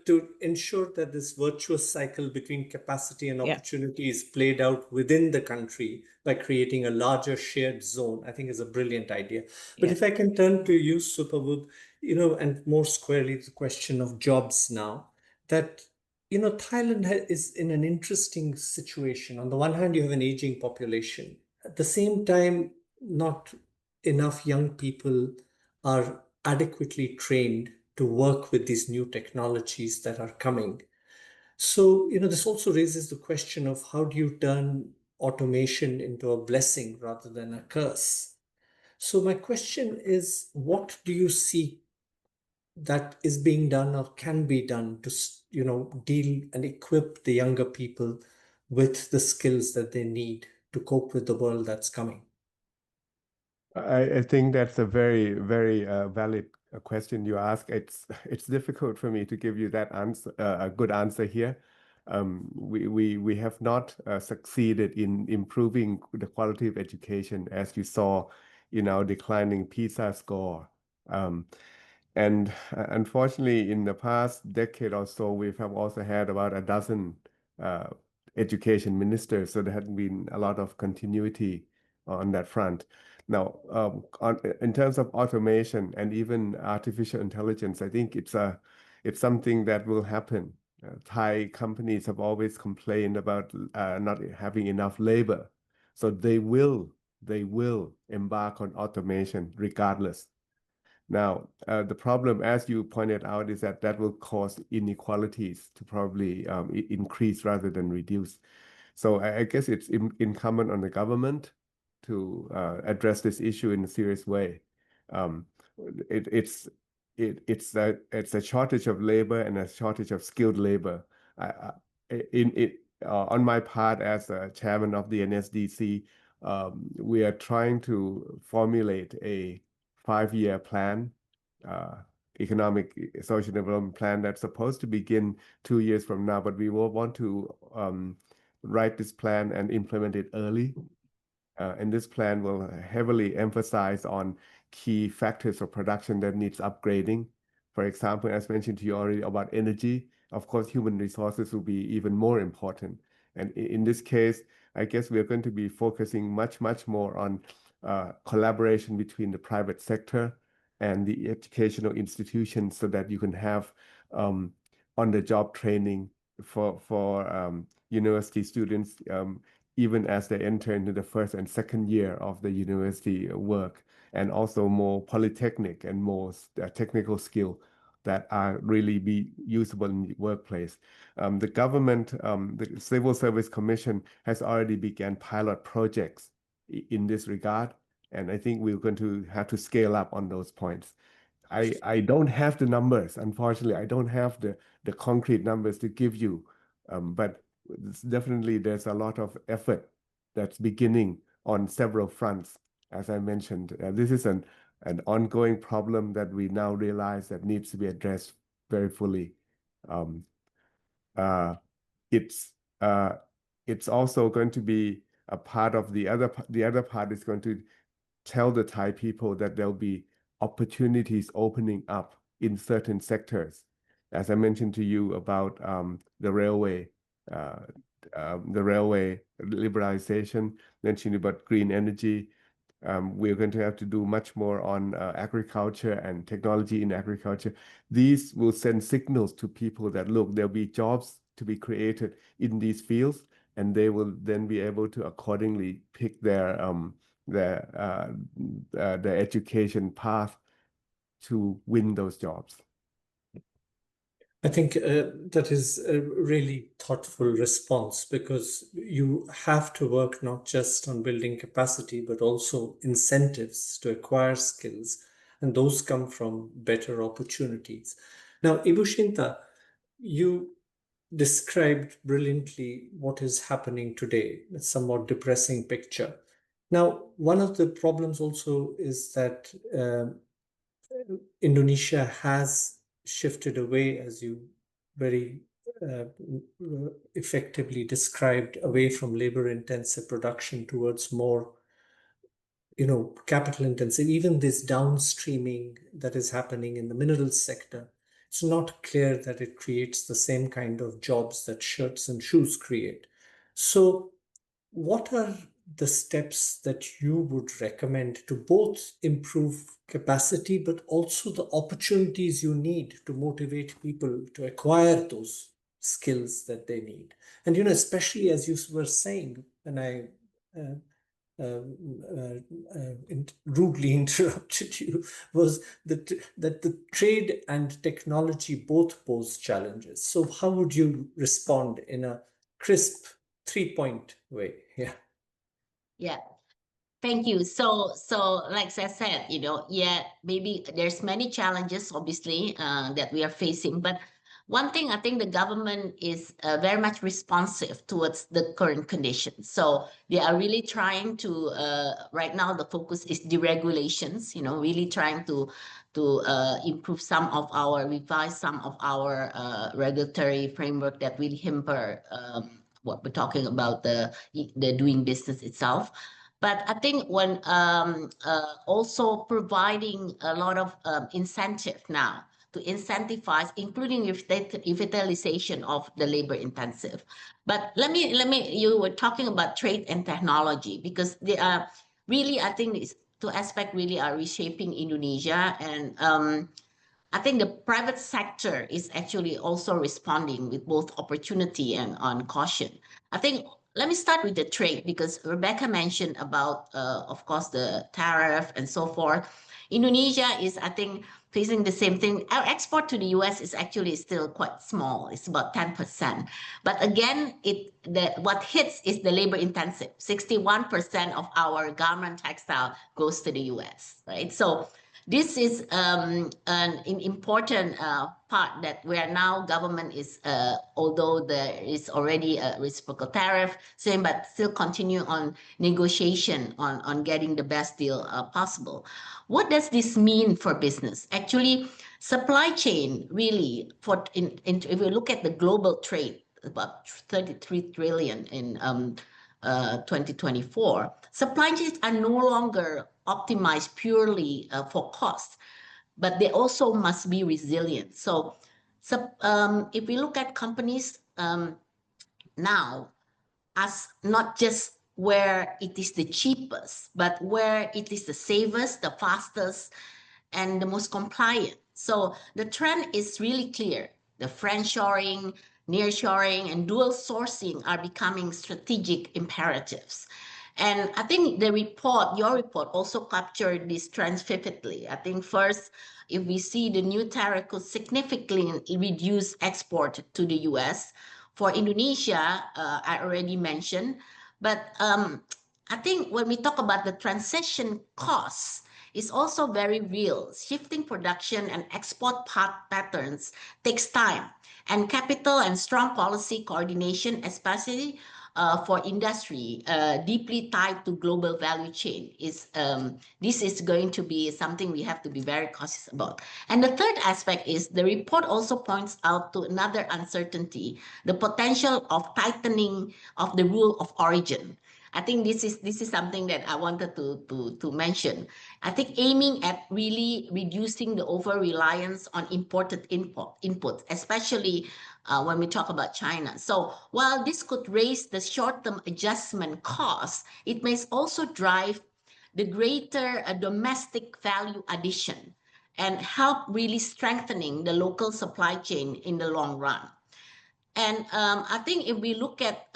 to ensure that this virtuous cycle between capacity and opportunity is played out within the country by creating a larger shared zone, I think is a brilliant idea. But if I can turn to you, Supabud, you know, and more squarely the question of jobs now, that you know, Thailand is in an interesting situation. On the one hand, you have an aging population. At the same time, not enough young people are adequately trained to work with these new technologies that are coming. So, you know, this also raises the question of how do you turn automation into a blessing rather than a curse? So my question is, what do you see that is being done or can be done to, you know, deal and equip the younger people with the skills that they need to cope with the world that's coming? I think that's a very, very valid question you ask. It's difficult for me to give you that answer, a good answer here. We have not succeeded in improving the quality of education, as you saw in our declining PISA score. And unfortunately, in the past decade or so, we have also had about a dozen education ministers, so there hadn't been a lot of continuity on that front. Now, in terms of automation and even artificial intelligence, I think it's something that will happen. Thai companies have always complained about not having enough labor, so they will embark on automation regardless. Now, the problem, as you pointed out, is that will cause inequalities to probably increase rather than reduce. So I guess it's incumbent on the government to address this issue in a serious way. It's a shortage of labor and a shortage of skilled labor. On my part as a chairman of the NSDC, we are trying to formulate a 5-year plan, economic social development plan that's supposed to begin 2 years from now, but we will want to write this plan and implement it early. And this plan will heavily emphasize on key factors of production that needs upgrading. For example, as mentioned to you already about energy, of course, human resources will be even more important. And in this case, I guess we are going to be focusing much more on collaboration between the private sector and the educational institutions so that you can have on-the-job training for university students even as they enter into the first and second year of the university work, and also more polytechnic and more technical skill that are really be usable in the workplace. The government, the Civil Service Commission has already began pilot projects in this regard, and I think we're going to have to scale up on those points. I don't have the numbers, unfortunately. I don't have the concrete numbers to give you, but definitely there's a lot of effort that's beginning on several fronts. As I mentioned, this is an ongoing problem that we now realize that needs to be addressed very fully. It's also going to be a part of the other part is going to tell the Thai people that there'll be opportunities opening up in certain sectors. As I mentioned to you about the railway liberalization, mentioned about green energy. We're going to have to do much more on agriculture and technology in agriculture. These will send signals to people that, look, there'll be jobs to be created in these fields, and they will then be able to accordingly pick their education path to win those jobs. I think that is a really thoughtful response, because you have to work not just on building capacity, but also incentives to acquire skills. And those come from better opportunities. Now, Ibu Shinta, you described brilliantly what is happening today, a somewhat depressing picture. Now, one of the problems also is that Indonesia has shifted away, as you very effectively described, away from labor-intensive production towards more, capital intensive. Even this downstreaming that is happening in the minerals sector, it's not clear that it creates the same kind of jobs that shirts and shoes create. So what are the steps that you would recommend to both improve capacity, but also the opportunities you need to motivate people to acquire those skills that they need? And, especially as you were saying, and I rudely interrupted you, was that the trade and technology both pose challenges. So how would you respond in a crisp 3-point way? Yeah. Thank you. So like I said, maybe there's many challenges, obviously, that we are facing. But one thing, I think the government is very much responsive towards the current conditions. So they are really trying to, right now, the focus is deregulations, really trying to revise some of our regulatory framework that will hamper what we're talking about, the doing business itself. But I think when also providing a lot of incentive now to incentivize, including revitalization of the labor intensive. But you were talking about trade and technology, because they are really, I think these two aspects really are reshaping Indonesia. And I think the private sector is actually also responding with both opportunity and on caution. I think, let me start with the trade, because Rebecca mentioned about, of course, the tariff and so forth. Indonesia is, I think, facing the same thing. Our export to the US is actually still quite small. It's about 10%. But again, what hits is the labor intensive. 61% of our garment textile goes to the US, right? So this is an important part that where now government is, although there is already a reciprocal tariff, same, but still continue on negotiation on getting the best deal possible. What does this mean for business? Actually, supply chain really, if you look at the global trade, about 33 trillion in 2024, supply chains are no longer optimized purely for cost, but they also must be resilient. So if we look at companies now as not just where it is the cheapest, but where it is the safest, the fastest, and the most compliant. So the trend is really clear. The friendshoring, nearshoring, and dual sourcing are becoming strategic imperatives. And I think the report, your report, also captured these trends vividly. I think first, if we see the new tariff could significantly reduce export to the US. For Indonesia, I already mentioned, but I think when we talk about the transition costs, it's also very real. Shifting production and export patterns takes time, and capital and strong policy coordination, especially for industry deeply tied to global value chain, is this is going to be something we have to be very cautious about. And the third aspect is the report also points out to another uncertainty, the potential of tightening of the rule of origin. I think this is something that I wanted to mention. I think aiming at really reducing the over-reliance on imported inputs, especially when we talk about China. So while this could raise the short-term adjustment costs, it may also drive the greater domestic value addition and help really strengthening the local supply chain in the long run. And I think if we look at,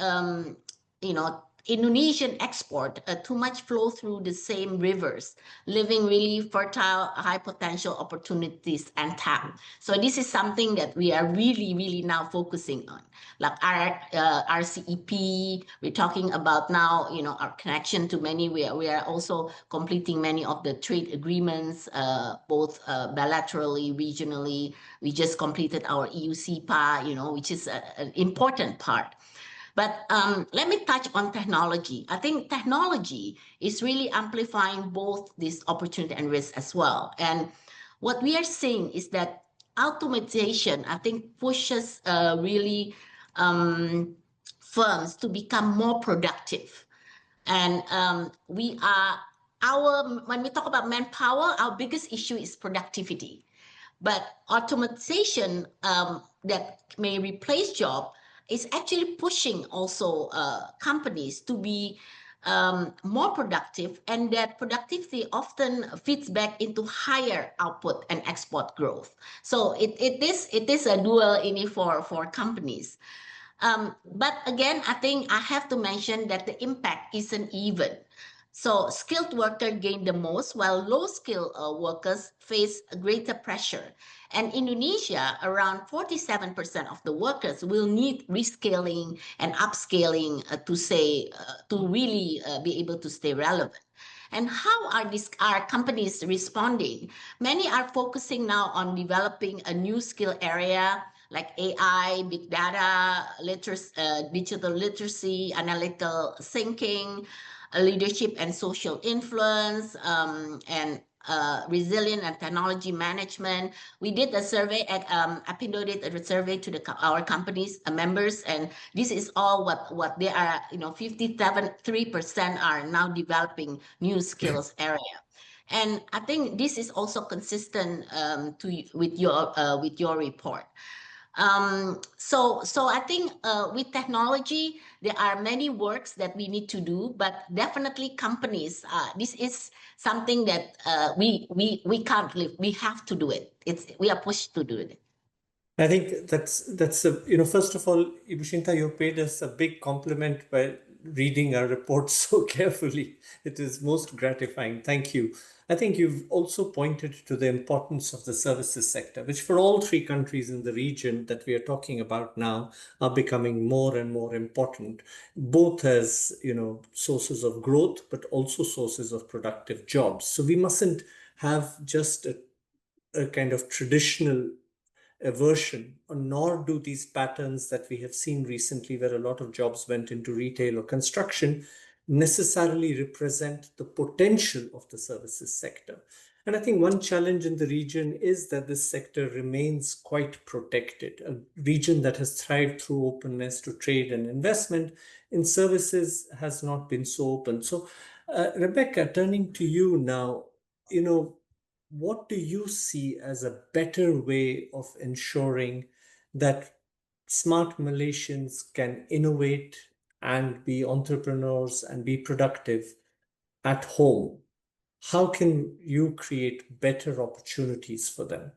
Indonesian export, too much flow through the same rivers, leaving really fertile, high potential opportunities untapped. So this is something that we are really, really now focusing on. Like our RCEP, we're talking about now, our connection to many, we are also completing many of the trade agreements, both bilaterally, regionally. We just completed our EU-CEPA, which is an important part. But let me touch on technology. I think technology is really amplifying both this opportunity and risk as well. And what we are seeing is that automation, I think, pushes really firms to become more productive. And when we talk about manpower, our biggest issue is productivity. But automation that may replace jobs is actually pushing also companies to be more productive, and that productivity often feeds back into higher output and export growth. So it is a dual in for companies. But again, I think I have to mention that the impact isn't even. So skilled workers gain the most, while low-skilled workers face greater pressure. And Indonesia, around 47% of the workers will need rescaling and upscaling to really be able to stay relevant. And how are companies responding? Many are focusing now on developing a new skill area like AI, big data, digital literacy, analytical thinking, leadership and social influence, and resilient and technology management. We did a survey at Apindo did a survey to our companies members, and this is all what they are. 57.3% are now developing new skills area. And I think this is also consistent with your report. So I think with technology, there are many works that we need to do, but definitely companies, this is something that we can't live. We have to do it. We are pushed to do it. I think that's first of all, Ibu Shinta, you paid us a big compliment by reading our report so carefully. It is most gratifying. Thank you. I think you've also pointed to the importance of the services sector, which for all three countries in the region that we are talking about now are becoming more and more important, both as sources of growth, but also sources of productive jobs. So we mustn't have just a kind of traditional aversion, nor do these patterns that we have seen recently, where a lot of jobs went into retail or construction, necessarily represent the potential of the services sector. And I think one challenge in the region is that this sector remains quite protected. A region that has thrived through openness to trade and investment in services has not been so open. So, Rebecca, turning to you now, what do you see as a better way of ensuring that smart Malaysians can innovate and be entrepreneurs and be productive at home? How can you create better opportunities for them?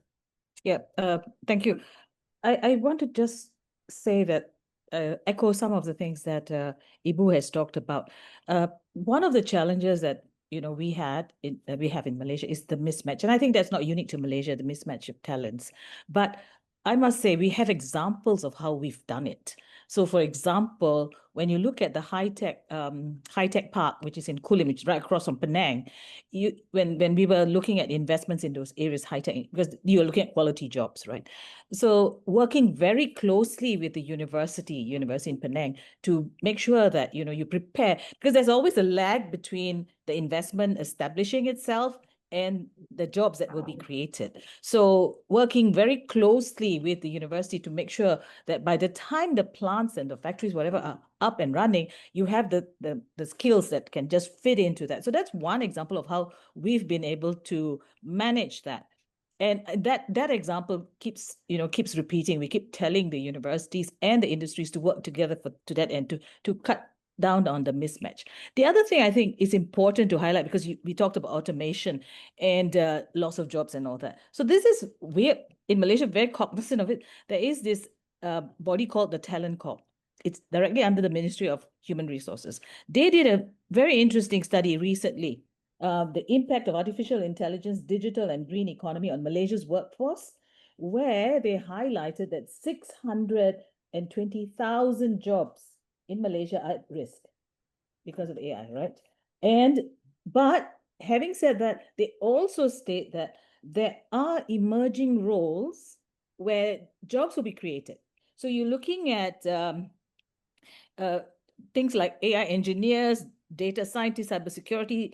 Yeah, thank you. I want to just say that, echo some of the things that Ibu has talked about. One of the challenges that we have in Malaysia is the mismatch, and I think that's not unique to Malaysia, the mismatch of talents. But I must say we have examples of how we've done it. So, for example, when you look at the high tech park, which is in Kulim, which is right across from Penang, when we were looking at investments in those areas, high tech, because you're looking at quality jobs, right? So working very closely with the university in Penang to make sure that you prepare, because there's always a lag between the investment establishing itself and the jobs that will be created. So working very closely with the university to make sure that by the time the plants and the factories, whatever, are up and running, you have the skills that can just fit into that. So that's one example of how we've been able to manage that. And that example keeps repeating. We keep telling the universities and the industries to work together to that end, to cut down on the mismatch. The other thing I think is important to highlight, because we talked about automation and loss of jobs and all that. So we're in Malaysia very cognizant of it. There is this body called the Talent Corp. It's directly under the Ministry of Human Resources. They did a very interesting study recently, the impact of artificial intelligence, digital and green economy on Malaysia's workforce, where they highlighted that 620,000 jobs in Malaysia are at risk because of AI, right? But having said that, they also state that there are emerging roles where jobs will be created. So you're looking at things like AI engineers, data scientists, cybersecurity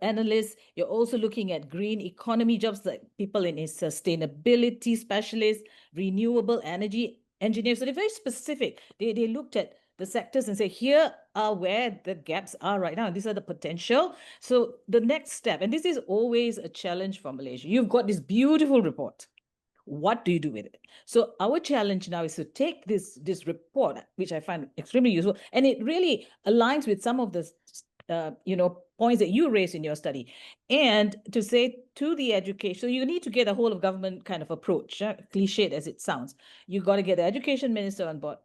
analysts. You're also looking at green economy jobs, like people in sustainability specialists, renewable energy engineers. So they're very specific. They looked at the sectors and say, here are where the gaps are right now. These are the potential. So the next step, and this is always a challenge for Malaysia. You've got this beautiful report. What do you do with it? So our challenge now is to take this report, which I find extremely useful, and it really aligns with some of the points that you raised in your study, and to say to the education. So you need to get a whole of government kind of approach, cliched as it sounds. You've got to get the education ministry on board.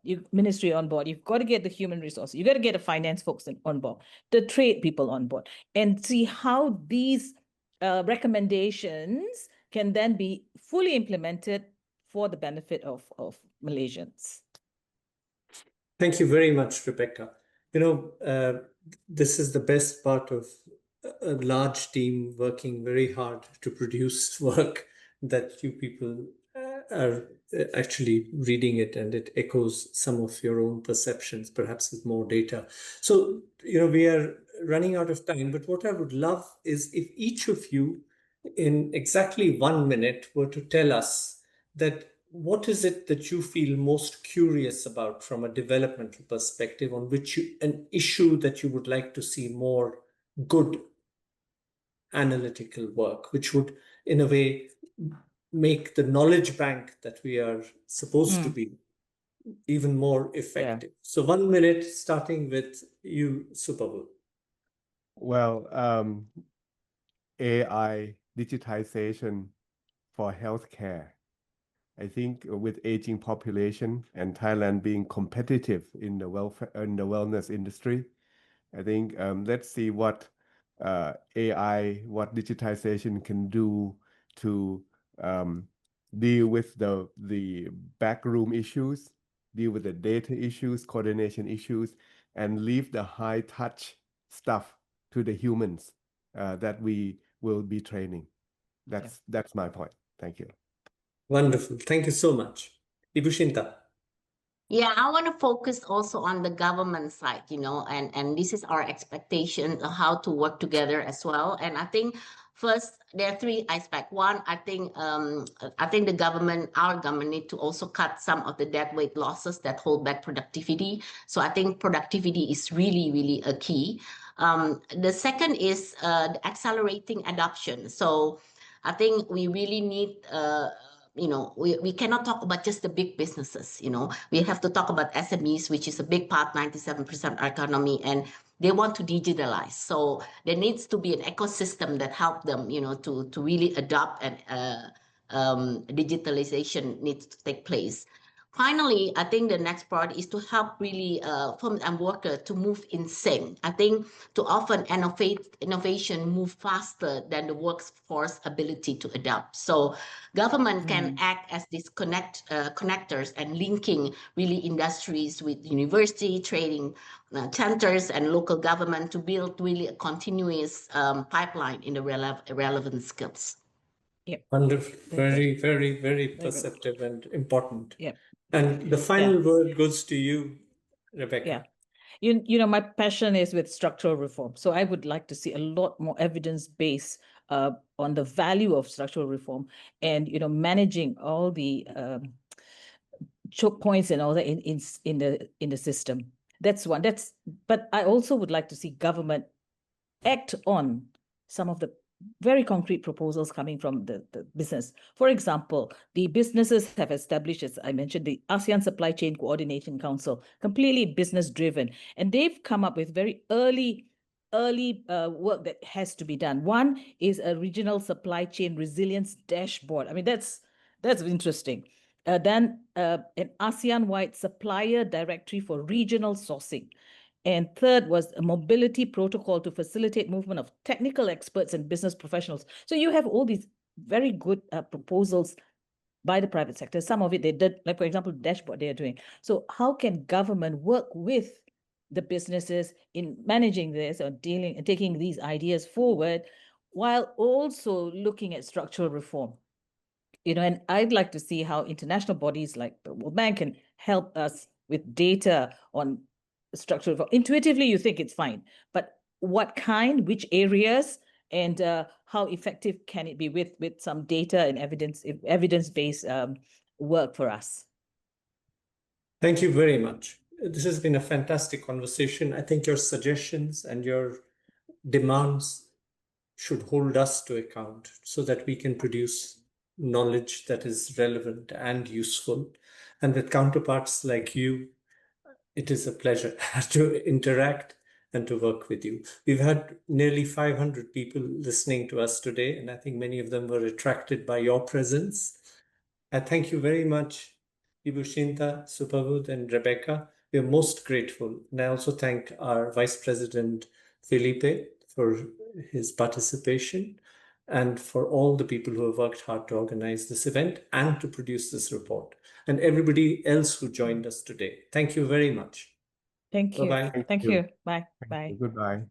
You've got to get the human resources. You got to get the finance folks on board, the trade people on board, and see how these recommendations can then be fully implemented for the benefit of Malaysians. Thank you very much, Rebecca. This is the best part of a large team working very hard to produce work, that you people are actually reading it, and it echoes some of your own perceptions, perhaps with more data. So, we are running out of time, but what I would love is if each of you, in exactly 1 minute, were to tell us that what is it that you feel most curious about from a developmental perspective, on which an issue that you would like to see more good analytical work, which would, in a way, make the knowledge bank that we are supposed to be even more effective. So 1 minute, starting with you, Supabul. Well, AI digitization for healthcare. I think with aging population and Thailand being competitive in the wellness industry, I think let's see what AI, what digitization can do to deal with the backroom issues, deal with the data issues, coordination issues, and leave the high touch stuff to the humans that we will be training. That's my point. Thank you. Wonderful. Thank you so much. Ibu Shinta. Yeah, I want to focus also on the government side, and this is our expectation of how to work together as well. And I think first there are three aspects. One, I think our government need to also cut some of the deadweight losses that hold back productivity. So I think productivity is really, really a key. The second is the accelerating adoption. So I think we really need we cannot talk about just the big businesses, we have to talk about SMEs, which is a big part, 97% of our economy, and they want to digitalize. So there needs to be an ecosystem that help them, to really adopt, and digitalization needs to take place. Finally, I think the next part is to help really firms and workers to move in sync. I think to often innovation move faster than the workforce ability to adapt. So government can act as these connectors and linking really industries with university, training centers, and local government to build really a continuous pipeline in the relevant skills. Yep. Wonderful. Very, very, very Very good. perceptive and important. Yep. And the final word goes to you, Rebecca. Yeah. My passion is with structural reform. So I would like to see a lot more evidence-based on the value of structural reform, and managing all the choke points and all that in the system. That's one. But I also would like to see government act on some of the very concrete proposals coming from the business. For example, the businesses have established, as I mentioned, the ASEAN Supply Chain Coordination Council, completely business driven, and they've come up with very early work that has to be done. One is a regional supply chain resilience dashboard. I mean, that's interesting. Then an ASEAN-wide supplier directory for regional sourcing. And third was a mobility protocol to facilitate movement of technical experts and business professionals. So you have all these very good proposals by the private sector. Some of it they did, like for example, dashboard they are doing. So how can government work with the businesses in managing this or taking these ideas forward, while also looking at structural reform? And I'd like to see how international bodies like the World Bank can help us with data on structural reform. Intuitively, you think it's fine, but what kind, which areas, and how effective can it be with some data and evidence-based work for us? Thank you very much. This has been a fantastic conversation. I think your suggestions and your demands should hold us to account so that we can produce knowledge that is relevant and useful. And with counterparts like you, it is a pleasure to interact and to work with you. We've had nearly 500 people listening to us today, and I think many of them were attracted by your presence. I thank you very much, Ibu Shinta, Supavud, and Rebecca. We are most grateful. And I also thank our Vice President, Felipe, for his participation, and for all the people who have worked hard to organize this event and to produce this report, and everybody else who joined us today. Thank you very much. Thank you. Bye-bye. Thank you. Bye. Bye. Goodbye.